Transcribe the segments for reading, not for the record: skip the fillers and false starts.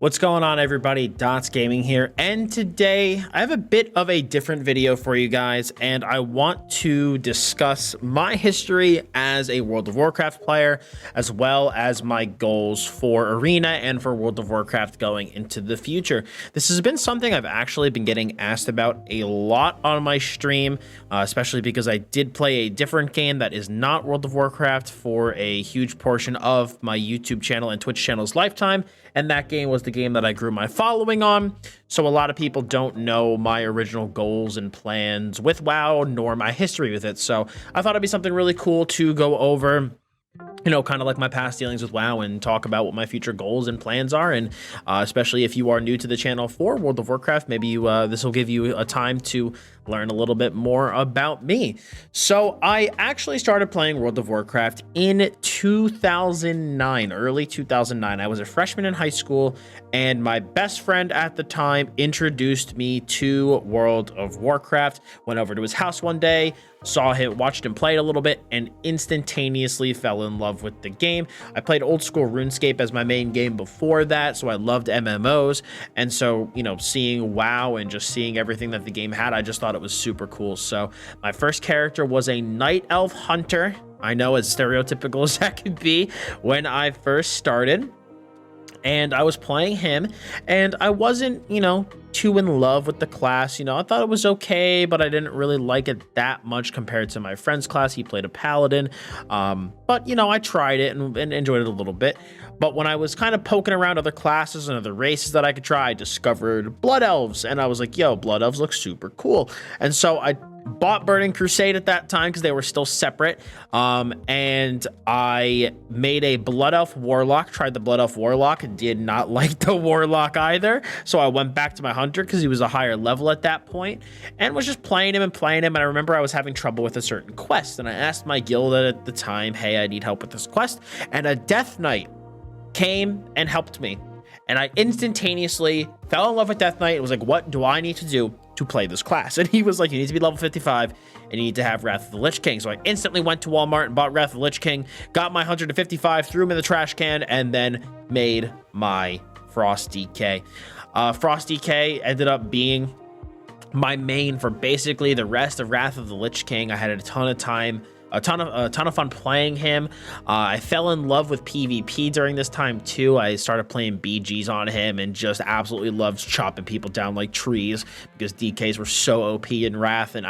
What's going on, everybody? Dottz Gaming here, and today I have a bit of a different video for you guys, and I want to discuss my history as a World of Warcraft player, as well as my goals for Arena and for World of Warcraft going into the future. This has been something I've actually been getting asked about a lot on my stream, especially because I did play a different game that is not World of Warcraft for a huge portion of my YouTube channel and Twitch channel's lifetime. And that game was the game that I grew my following on. So a lot of people don't know my original goals and plans with WoW, nor my history with it. So I thought it'd be something really cool to go over, you know, kind of like my past dealings with WoW and talk about what my future goals and plans are. And especially if you are new to the channel for World of Warcraft, maybe this will give you a time to learn a little bit more about me. So I actually started playing World of Warcraft in 2009, early 2009. I was a freshman in high school, and my best friend at the time introduced me to World of Warcraft. Went over to his house one day, watched him play it a little bit, and instantaneously fell in love with the game. I played old school RuneScape as my main game before that, so I loved MMOs. And so, you know, seeing WoW and just seeing everything that the game had, I just thought it was super cool. So my first character was a Night Elf Hunter. I know, as stereotypical as that could be when I first started. And I was playing him, and I wasn't, you know, too in love with the class. You know, I thought it was okay, but I didn't really like it that much compared to my friend's class. He played a paladin, but, you know, I tried it and enjoyed it a little bit. But when I was kind of poking around other classes and other races that I could try, I discovered Blood Elves, and I was like, yo, Blood Elves look super cool. And so I bought Burning Crusade at that time because they were still separate, and I made a Blood Elf Warlock. Tried the Blood Elf Warlock, did not like the Warlock either, so I went back to my Hunter because he was a higher level at that point, and was just playing him. And I remember I was having trouble with a certain quest, and I asked my guild at the time, hey, I need help with this quest, and a Death Knight came and helped me, and I instantaneously fell in love with Death Knight. It was like, what do I need to do to play this class? And he was like, you need to be level 55 and you need to have Wrath of the Lich King. So I instantly went to Walmart and bought Wrath of the Lich King, got my Hunter to 55, threw him in the trash can, and then made my Frost DK. Frost DK ended up being my main for basically the rest of Wrath of the Lich King. I had a ton of time, a ton of fun playing him. I fell in love with PvP during this time too. I started playing BGs on him and just absolutely loved chopping people down like trees because DKs were so OP in Wrath, and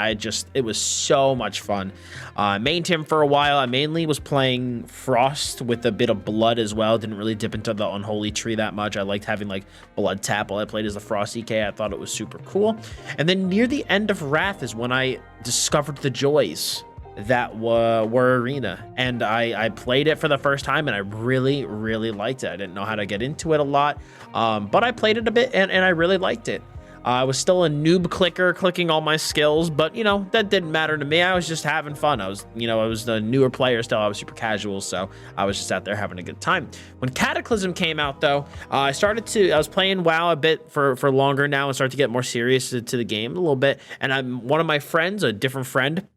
it was so much fun. Mained him for a while. I mainly was playing Frost with a bit of Blood as well. Didn't really dip into the Unholy Tree that much. I liked having like Blood tap while I played as the Frost DK. I thought it was super cool. And then near the end of Wrath is when I discovered the joys that were Arena, and I played it for the first time, and I really liked it. I didn't know how to get into it a lot, but I played it a bit, and I really liked it. I was still a noob clicker, clicking all my skills, but, you know, that didn't matter to me. I was just having fun. I was the newer player still. I was super casual, so I was just out there having a good time. When Cataclysm came out, though, I was playing WoW a bit for longer now and started to get more serious to the game a little bit, and one of my friends, a different friend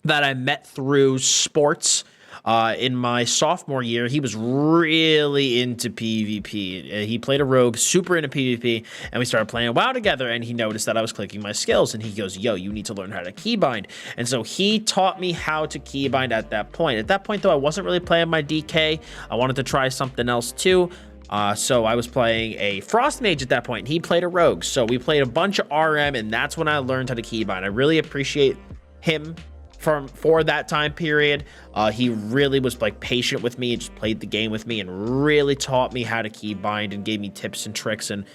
that I met through sports in my sophomore year, he was really into PvP. He played a rogue, super into PvP, and we started playing WoW together, and he noticed that I was clicking my skills, and he goes, yo, you need to learn how to keybind. And so he taught me how to keybind at that point. At that point, though, I wasn't really playing my DK. I wanted to try something else too. So I was playing a Frost Mage at that point, and he played a rogue. So we played a bunch of RM, and that's when I learned how to keybind. I really appreciate him for that time period. He really was like patient with me and just played the game with me and really taught me how to keybind and gave me tips and tricks, and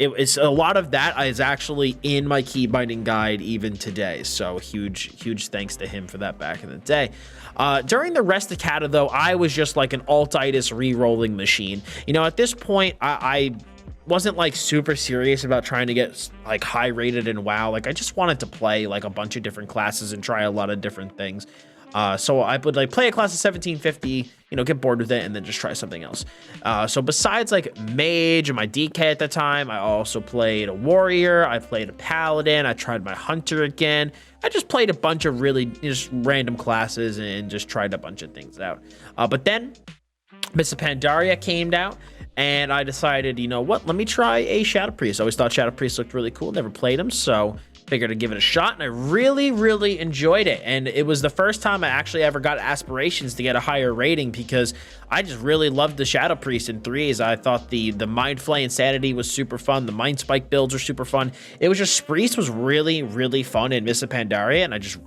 it's a lot of that is actually in my keybinding guide even today. So huge thanks to him for that back in the day. During the rest of Cata, though, I was just like an altitis re-rolling machine. You know, at this point, I wasn't like super serious about trying to get like high rated in WoW. Like, I just wanted to play like a bunch of different classes and try a lot of different things. So I would like play a class of 1750, you know, get bored with it, and then just try something else. So besides like Mage and my DK at the time, I also played a Warrior. I played a Paladin. I tried my Hunter again. I just played a bunch of really just random classes and just tried a bunch of things out. But then Miss Pandaria came out, and I decided, you know what, let me try a Shadow Priest. I always thought Shadow Priest looked really cool, never played him, so figured I'd give it a shot, and I really enjoyed it. And it was the first time I actually ever got aspirations to get a higher rating, because I just really loved the Shadow Priest in 3s. I thought the Mind Flay Insanity was super fun. The Mind Spike builds were super fun. It was just, Priest was really fun in Mists of Pandaria, and I just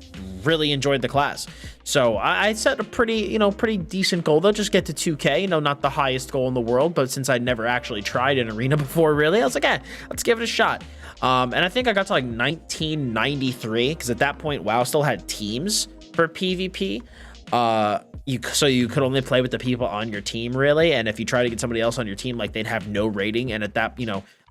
really enjoyed the class. So I set a pretty decent goal. They'll just get to 2K, not the highest goal in the world, but since I'd never actually tried an arena before, really, I was like, let's give it a shot. And I think I got to like 1993, because at that point, WoW still had teams for PvP. So you could only play with the people on your team, really, and if you try to get somebody else on your team, like, they'd have no rating. And at that,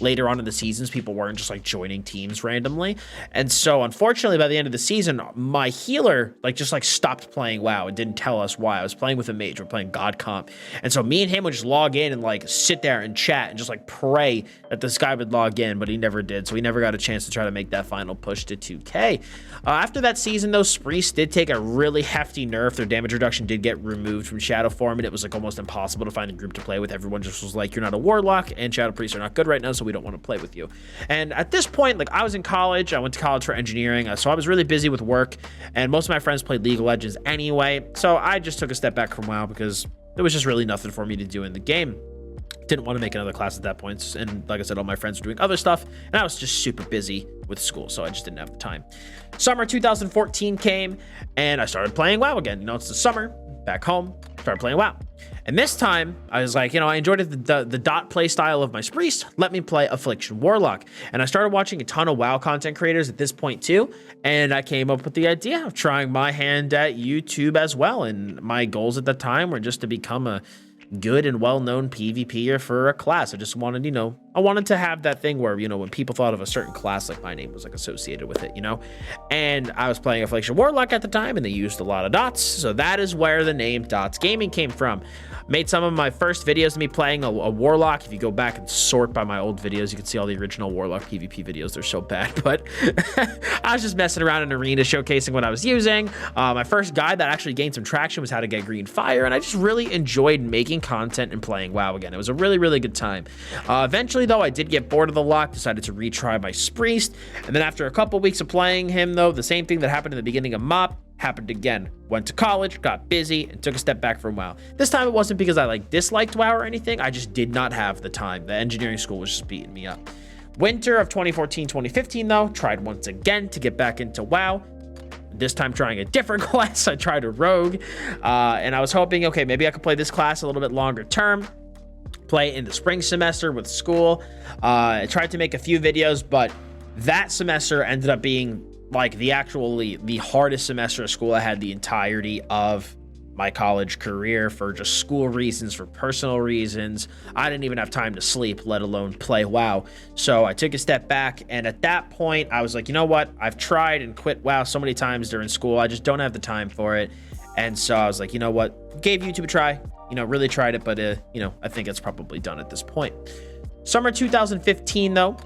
later on in the seasons, people weren't just like joining teams randomly. And so unfortunately, by the end of the season, my healer just stopped playing WoW and didn't tell us why. I was playing with a mage, we're playing God Comp, and so me and him would just log in and like sit there and chat and just like pray that this guy would log in, but he never did. So we never got a chance to try to make that final push to 2K. After that season, though, Priest did take a really hefty nerf. Their damage reduction did get removed from Shadow Form, and it was like almost impossible to find a group to play with. Everyone just was like, you're not a warlock, and Shadow Priests are not good right now, so we don't want to play with you. And at this point, like, I was in college. I went to college for engineering, so I was really busy with work, and most of my friends played League of Legends anyway. So I just took a step back from WoW because there was just really nothing for me to do in the game. Didn't want to make another class at that point, and like I said, all my friends were doing other stuff, and I was just super busy with school, so I just didn't have the time. Summer 2014 came, and I started playing WoW again. It's the summer, back home, started playing WoW. And this time, I was like, I enjoyed the dot play style of my Priest. Let me play Affliction Warlock. And I started watching a ton of WoW content creators at this point too, and I came up with the idea of trying my hand at YouTube as well. And my goals at the time were just to become a good and well-known PvPer for a class. I just wanted, I wanted to have that thing where, when people thought of a certain class, like, my name was like associated with it, and I was playing Affliction Warlock at the time, and they used a lot of Dottz. So that is where the name Dottz Gaming came from. Made some of my first videos of me playing a Warlock. If you go back and sort by my old videos, you can see all the original Warlock PvP videos. They're so bad, but I was just messing around in arena, showcasing what I was using. My first guide that actually gained some traction was how to get green fire, and I just really enjoyed making content and playing WoW again. It was a really good time. Eventually, though, I did get bored of the lock, decided to retry my Priest, and then after a couple weeks of playing him, though, the same thing that happened in the beginning of MOP happened again. Went to college, got busy, and took a step back from WoW. This time it wasn't because I disliked WoW or anything. I just did not have the time. The engineering school was just beating me up. Winter of 2014-2015, though, tried once again to get back into WoW. This time trying a different class. I tried a rogue, and I was hoping, okay, maybe I could play this class a little bit longer term, play in the spring semester with school. I tried to make a few videos, but that semester ended up being like the hardest semester of school I had the entirety of my college career, for just school reasons, for personal reasons. I didn't even have time to sleep, let alone play WoW. So I took a step back, and at that point I was like, you know what, I've tried and quit WoW so many times during school, I just don't have the time for it. And so I was like, you know what, gave YouTube a try, really tried it, but I think it's probably done at this point. Summer 2015, though,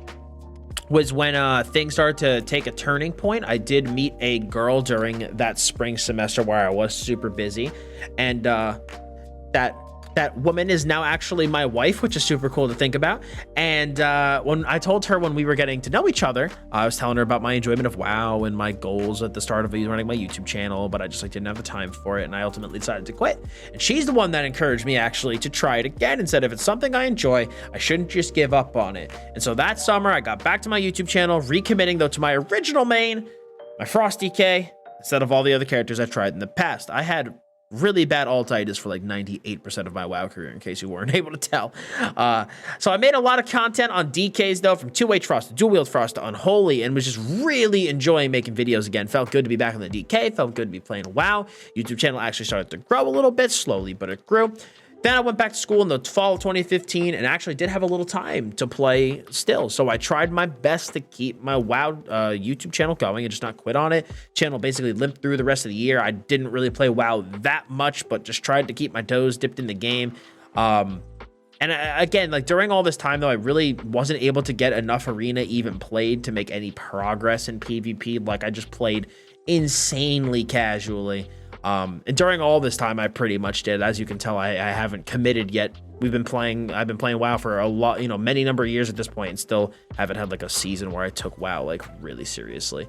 was when things started to take a turning point. I did meet a girl during that spring semester where I was super busy, and that woman is now actually my wife, which is super cool to think about. And when I told her, when we were getting to know each other, I was telling her about my enjoyment of WoW and my goals at the start of running my YouTube channel, but I just didn't have the time for it, and I ultimately decided to quit. And she's the one that encouraged me actually to try it again, and said if it's something I enjoy, I shouldn't just give up on it. And so that summer I got back to my YouTube channel, recommitting though to my original main, my Frosty K, instead of all the other characters I've tried in the past. I had really bad altitis for like 98% of my WoW career, in case you weren't able to tell. So I made a lot of content on DKs, though, from 2H Frost to Dual Wield Frost to Unholy, and was just really enjoying making videos again. Felt good to be back on the DK, felt good to be playing WoW. YouTube channel actually started to grow a little bit, slowly, but it grew. Then I went back to school in the fall of 2015 and actually did have a little time to play still. So I tried my best to keep my WoW YouTube channel going and just not quit on it. Channel basically limped through the rest of the year. I didn't really play WoW that much, but just tried to keep my toes dipped in the game. And again, like during all this time, though, I really wasn't able to get enough arena even played to make any progress in PvP. Like I just played insanely casually. And during all this time, I pretty much did. As you can tell, I haven't committed yet. I've been playing WoW for a lot, many number of years at this point, and still haven't had like a season where I took WoW like really seriously,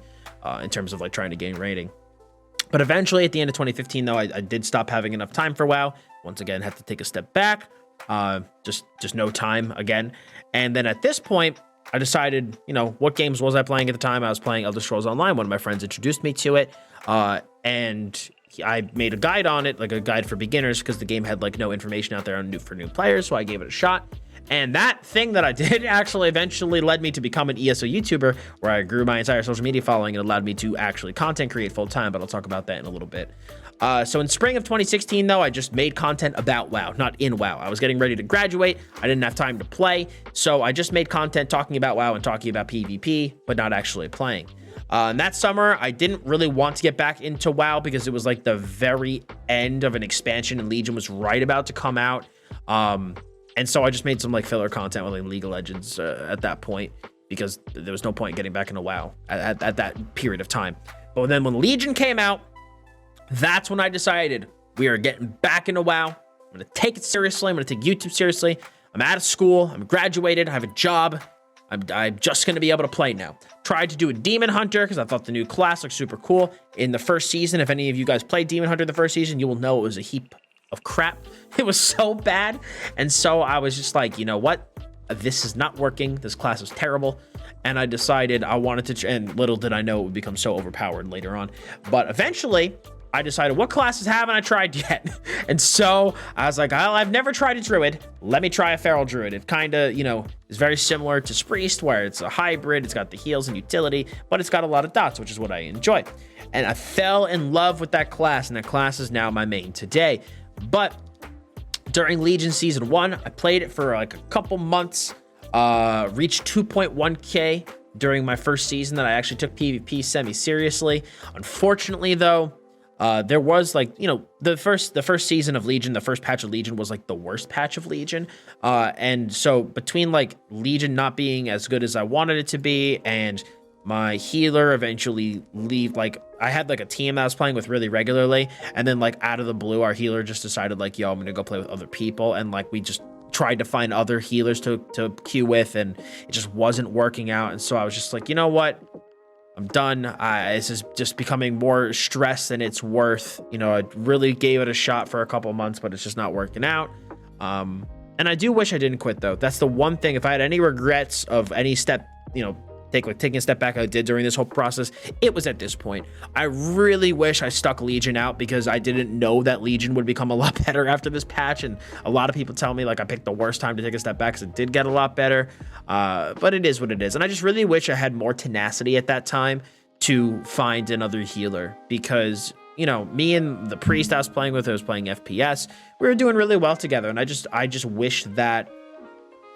in terms of like trying to gain rating. But eventually at the end of 2015, though, I did stop having enough time for WoW. Once again, had to take a step back, just no time again. And then at this point, I decided, what games was I playing at the time? I was playing Elder Scrolls Online. One of my friends introduced me to it, and I made a guide on it, like a guide for beginners, because the game had like no information out there for new players, so I gave it a shot. And that thing that I did actually eventually led me to become an ESO YouTuber, where I grew my entire social media following and allowed me to actually content create full time, but I'll talk about that in a little bit. So in spring of 2016, though, I just made content about WoW, not in WoW. I was getting ready to graduate. I didn't have time to play, so I just made content talking about WoW and talking about PvP, but not actually playing. And that summer, I didn't really want to get back into WoW because it was like the very end of an expansion, and Legion was right about to come out. And so I just made some like filler content with like League of Legends at that point, because there was no point getting back into WoW at that period of time. But then when Legion came out, that's when I decided we are getting back into WoW. I'm going to take it seriously. I'm going to take YouTube seriously. I'm out of school. I'm graduated. I have a job. I'm just going to be able to play now. Tried to do a Demon Hunter because I thought the new class looked super cool in the first season. If any of you guys played Demon Hunter the first season, you will know it was a heap of crap. It was so bad. And so I was just like, you know what? This is not working. This class is terrible. And I decided I wanted to, and little did I know it would become so overpowered later on. But eventually, I decided, what classes haven't I tried yet? And so I was like, I've never tried a Druid. Let me try a Feral Druid. It kind of, is very similar to Priest, where it's a hybrid. It's got the heals and utility, but it's got a lot of dots, which is what I enjoy. And I fell in love with that class, and that class is now my main today. But during Legion Season 1, I played it for like a couple months, reached 2.1K during my first season that I actually took PvP semi-seriously. Unfortunately, though, there was like, the first season of Legion, the first patch of Legion was like the worst patch of Legion. And so between like Legion not being as good as I wanted it to be, and my healer eventually like I had like a team that I was playing with really regularly, and then like out of the blue, our healer just decided like, yo, I'm gonna go play with other people. And like, we just tried to find other healers to queue with, and it just wasn't working out. And so I was just like, you know what? I'm done. This is just becoming more stress than it's worth. I really gave it a shot for a couple months, but it's just not working out. And I do wish I didn't quit, though. That's the one thing. If I had any regrets of any step, taking a step back I did during this whole process, it was at this point. I really wish I stuck Legion out, because I didn't know that Legion would become a lot better after this patch. And a lot of people tell me like I picked the worst time to take a step back, because it did get a lot better. But it is what it is. And I just really wish I had more tenacity at that time to find another healer, because me and the priest I was playing with, I was playing FPS, we were doing really well together. And I just wish that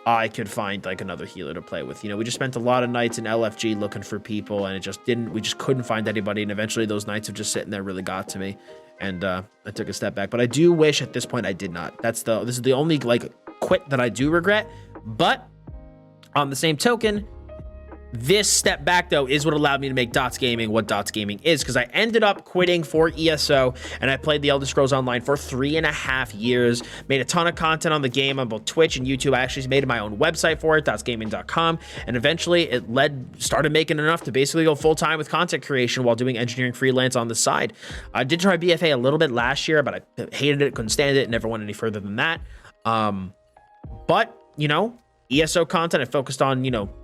I could find like another healer to play with. We just spent a lot of nights in LFG looking for people, and we just couldn't find anybody. And eventually those nights of just sitting there really got to me, and I took a step back. But I do wish at this point I did not. This is the only like quit that I do regret. But on the same token, this step back, though, is what allowed me to make Dottz Gaming what Dottz Gaming is, because I ended up quitting for ESO, and I played the Elder Scrolls Online for 3.5 years, made a ton of content on the game on both Twitch and YouTube. I actually made my own website for it, dottsgaming.com, and eventually it started making enough to basically go full-time with content creation while doing engineering freelance on the side. I did try BFA a little bit last year, but I hated it, couldn't stand it, never went any further than that. But, ESO content, I focused on,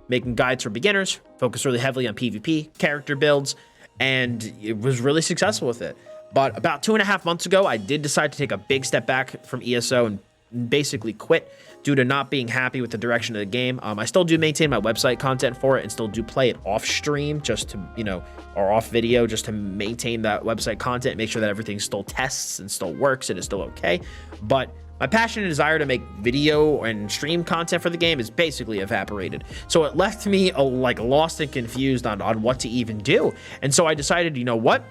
making guides for beginners, focused really heavily on PvP, character builds, and it was really successful with it. But about 2.5 months ago, I did decide to take a big step back from ESO and basically quit due to not being happy with the direction of the game. I still do maintain my website content for it, and still do play it off stream just to, or off video, just to maintain that website content, make sure that everything still tests and still works and is still okay. But my passion and desire to make video and stream content for the game is basically evaporated. So it left me like lost and confused on what to even do. And so I decided, you know what?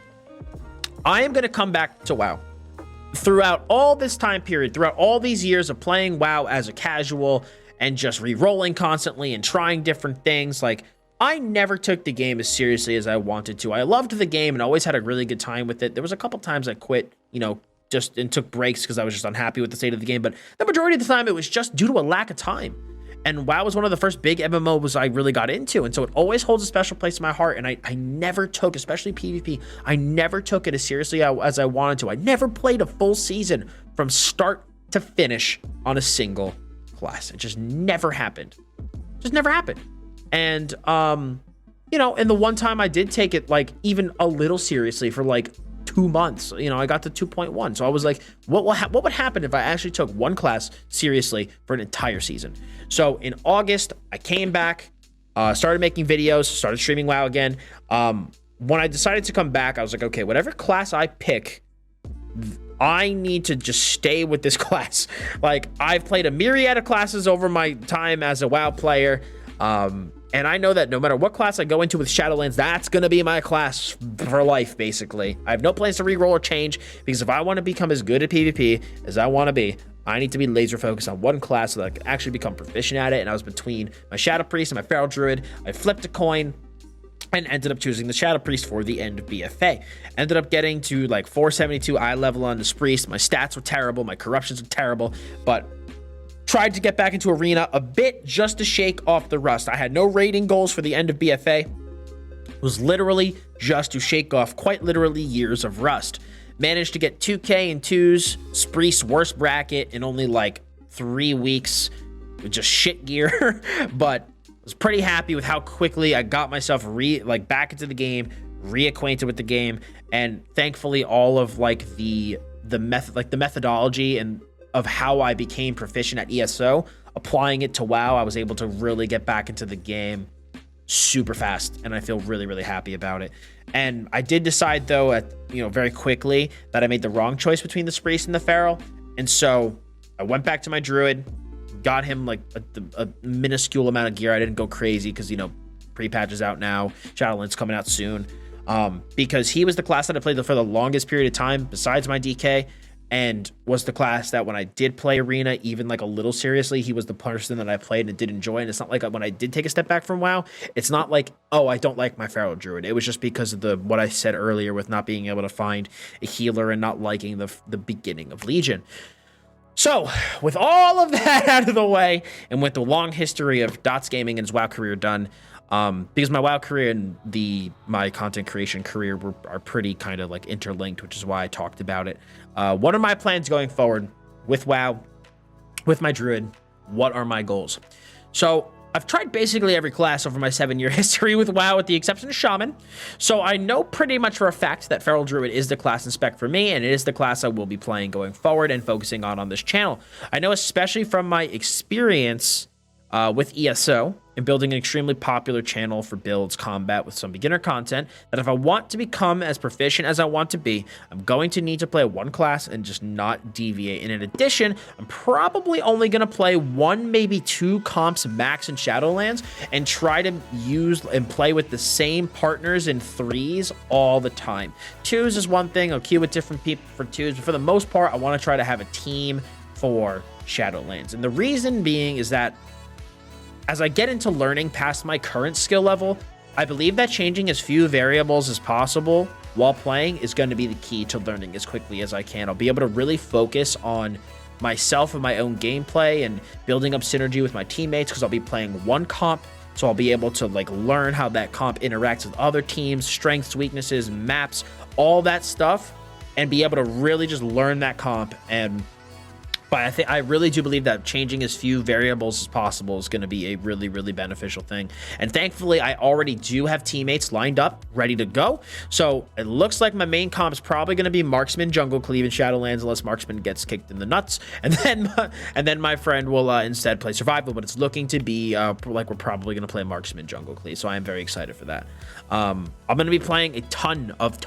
I am going to come back to WoW. Throughout all this time period, throughout all these years of playing WoW as a casual and just re-rolling constantly and trying different things, like I never took the game as seriously as I wanted to. I loved the game and always had a really good time with it. There was a couple times I quit, you know, just and took breaks because I was just unhappy with the state of the game. But the majority of the time, it was just due to a lack of time. And WoW was one of the first big MMOs I really got into. And so it always holds a special place in my heart. And I never took, especially PvP, I never took it as seriously as I wanted to. I never played a full season from start to finish on a single class. It just never happened. Just never happened. And, you know, and the one time I did take it, like, even a little seriously for, like, 2 months, you know, I got to 2.1. So I was like, what would happen if I actually took one class seriously for an entire season? So in August, I came back, started making videos, started streaming WoW again. When I decided to come back, I was like, okay, whatever class I pick, I need to just stay with this class. Like, I've played a myriad of classes over my time as a WoW player. And I know that no matter what class I go into with Shadowlands, that's going to be my class for life, basically. I have no plans to reroll or change, because if I want to become as good at PvP as I want to be, I need to be laser focused on one class so that I can actually become proficient at it. And I was between my Shadow Priest and my Feral Druid. I flipped a coin and ended up choosing the Shadow Priest for the end of BFA. Ended up getting to like 472 eye level on this priest. My stats were terrible. My corruptions were terrible, but tried to get back into Arena a bit just to shake off the rust. I had no rating goals for the end of BFA. It was literally just to shake off, quite literally, years of rust. Managed to get 2K and 2s, Spreest's worst bracket in only like 3 weeks with just shit gear. But was pretty happy with how quickly I got myself back into the game, reacquainted with the game, and thankfully all of like the methodology and of how I became proficient at ESO, applying it to WoW, I was able to really get back into the game super fast, and I feel really, really happy about it. And I did decide, though, very quickly that I made the wrong choice between the Spreest and the Feral, and so I went back to my Druid, got him like a minuscule amount of gear. I didn't go crazy because, you know, pre-patch is out now, Shadowlands coming out soon, because he was the class that I played for the longest period of time besides my DK, and was the class that when I did play Arena, even like a little seriously, he was the person that I played and did enjoy. And it's not like when I did take a step back from WoW, it's not like, oh, I don't like my Feral Druid. It was just because of what I said earlier with not being able to find a healer and not liking the beginning of Legion. So with all of that out of the way, and with the long history of Dottz Gaming and his WoW career done, because my WoW career and my content creation career are pretty kind of like interlinked, which is why I talked about it. What are my plans going forward with WoW, with my Druid? What are my goals? So I've tried basically every class over my 7-year history with WoW, with the exception of Shaman. So I know pretty much for a fact that Feral Druid is the class in spec for me, and it is the class I will be playing going forward and focusing on this channel. I know, especially from my experience with ESO and building an extremely popular channel for builds, combat with some beginner content, that if I want to become as proficient as I want to be, I'm going to need to play one class and just not deviate. And in addition, I'm probably only going to play 1, maybe 2 comps max in Shadowlands, and try to use and play with the same partners in 3s all the time. 2s is one thing, I'll queue with different people for 2s, but for the most part, I want to try to have a team for Shadowlands. And the reason being is that as I get into learning past my current skill level, I believe that changing as few variables as possible while playing is going to be the key to learning as quickly as I can. I'll be able to really focus on myself and my own gameplay and building up synergy with my teammates, because I'll be playing one comp, so I'll be able to like learn how that comp interacts with other teams, strengths, weaknesses, maps, all that stuff, and be able to really just learn that comp. But I really do believe that changing as few variables as possible is going to be a really, really beneficial thing. And thankfully, I already do have teammates lined up, ready to go. So it looks like my main comp is probably going to be Marksman, Jungle Cleave, and Shadowlands, unless Marksman gets kicked in the nuts. And then my friend will instead play Survival. But it's looking to be like we're probably going to play Marksman, Jungle Cleave. So I am very excited for that. I'm going to be playing a ton of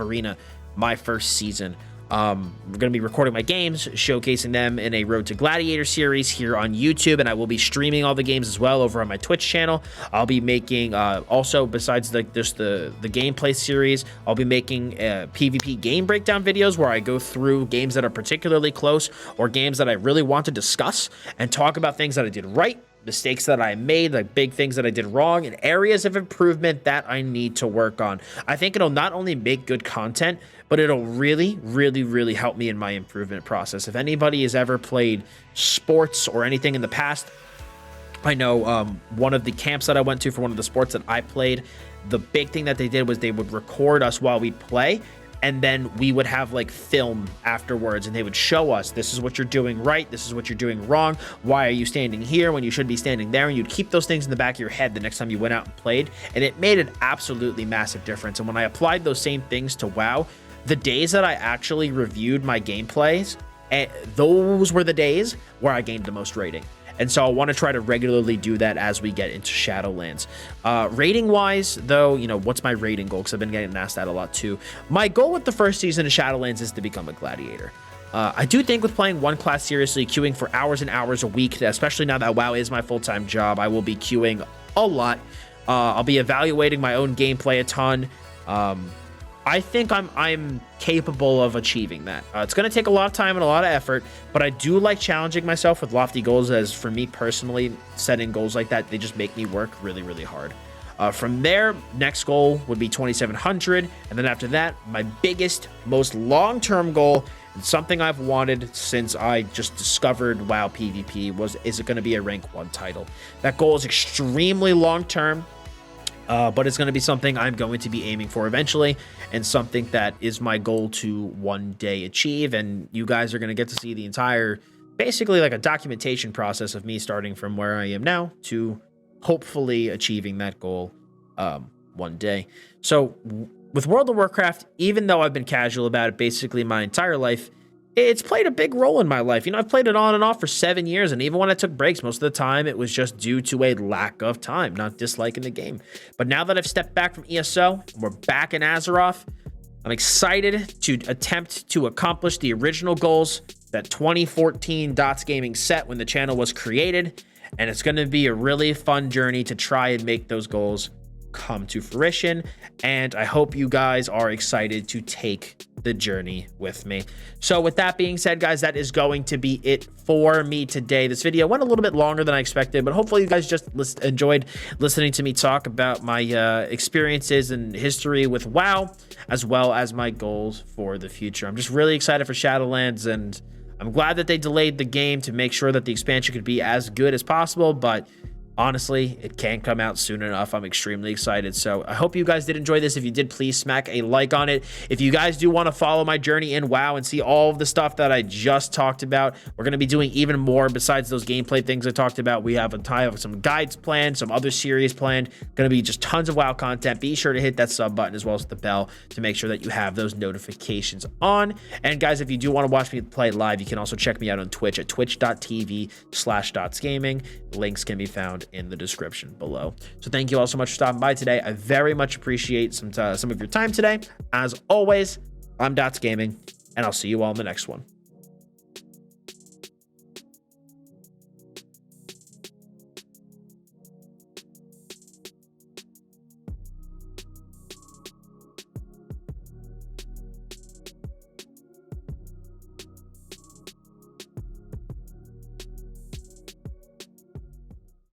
Arena my first season. We're going to be recording my games, showcasing them in a Road to Gladiator series here on YouTube, and I will be streaming all the games as well over on my Twitch channel. I'll be making, also besides the gameplay series, I'll be making PvP game breakdown videos where I go through games that are particularly close or games that I really want to discuss and talk about things that I did right, mistakes that I made, like big things that I did wrong, and areas of improvement that I need to work on. I think it'll not only make good content, but it'll really help me in my improvement process. If anybody has ever played sports or anything in the past, I know one of the camps that I went to for one of the sports that I played, the big thing that they did was they would record us while we play, and then we would have like film afterwards, and they would show us, this is what you're doing right, this is what you're doing wrong, why are you standing here when you should be standing there, and you'd keep those things in the back of your head the next time you went out and played, and it made an absolutely massive difference. And when I applied those same things to WoW, the days that I actually reviewed my gameplays, those were the days where I gained the most rating. And so I want to try to regularly do that as we get into Shadowlands. Rating wise, though, you know, what's my rating goal? Because I've been getting asked that a lot too. My goal with the first season of Shadowlands is to become a gladiator. I do think with playing one class seriously, queuing for hours and hours a week, especially now that WoW is my full-time job, I will be queuing a lot. I'll be evaluating my own gameplay a ton. I think I'm capable of achieving that. It's going to take a lot of time and a lot of effort, but I do like challenging myself with lofty goals, as for me personally, setting goals like that, they just make me work really hard. From there, next goal would be 2,700, and then after that, my biggest, most long-term goal, and something I've wanted since I just discovered WoW PvP, is it going to be a rank 1 title? That goal is extremely long-term. But it's going to be something I'm going to be aiming for eventually, and something that is my goal to one day achieve. And you guys are going to get to see the entire, basically like a documentation process of me starting from where I am now to hopefully achieving that goal one day. So with World of Warcraft, even though I've been casual about it basically my entire life, it's played a big role in my life. You know, I've played it on and off for 7 years, and even when I took breaks, most of the time it was just due to a lack of time, not disliking the game. But now that I've stepped back from ESO, we're back in Azeroth, I'm excited to attempt to accomplish the original goals that 2014 Dottz Gaming set when the channel was created, and it's going to be a really fun journey to try and make those goals come to fruition, and I hope you guys are excited to take the journey with me. So with that being said, guys, that is going to be it for me today. This video went a little bit longer than I expected, but hopefully you guys just enjoyed listening to me talk about my experiences and history with WoW, as well as my goals for the future. I'm just really excited for Shadowlands, and I'm glad that they delayed the game to make sure that the expansion could be as good as possible, but honestly, it can't come out soon enough. I'm extremely excited. So I hope you guys did enjoy this. If you did, please smack a like on it. If you guys do want to follow my journey in WoW and see all of the stuff that I just talked about, we're going to be doing even more besides those gameplay things I talked about. We have some guides planned, some other series planned. Going to be just tons of WoW content. Be sure to hit that sub button as well as the bell to make sure that you have those notifications on. And guys, if you do want to watch me play live, you can also check me out on Twitch at twitch.tv/DottsGaming. Links can be found in the description below. So thank you all so much for stopping by today. I very much appreciate some of your time today. As always, I'm Dottz Gaming, and I'll see you all in the next one.